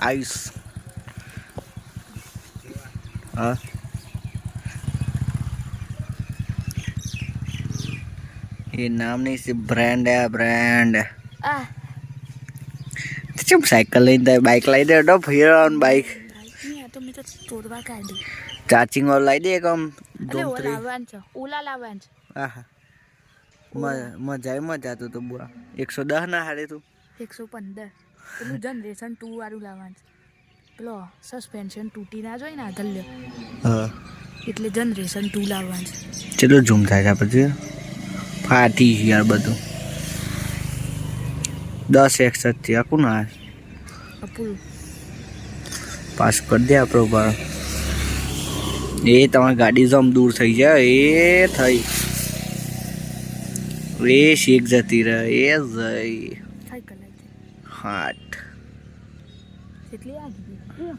आयुष हाँ ये नाम नहीं सिर्फ ब्रांड है ब्रांड चुप साइकिल लेते बाइक लाई दे तो फिर ऑन बाइक नहीं तो मैं तो तोड़वा काढी चार्जिंग और लाई दे कम अरे ओला लाववान છે ઓલા લાવવાન છે आहा मजा तो बुआ 110 ना हारे तू 115 પેલું જનરેશન 2 વાળું લાવવાન છે પેલો સસ્પેન્શન તૂટી ના જોઈ ને આગળ હા એટલે જનરેશન 2 લાવવાન છે ચલો ઝૂમ થાય છે પછી ફાટી યાર બધું 10x થી આ કોણ આ અપુલ પાસ કરી દે આપણો પર એ તમારી ગાડી જમ દૂર થઈ જાય એ થઈ એ શેક જતી રહે એ જઈ સાયકલ આવી હાટ કેટલી આગી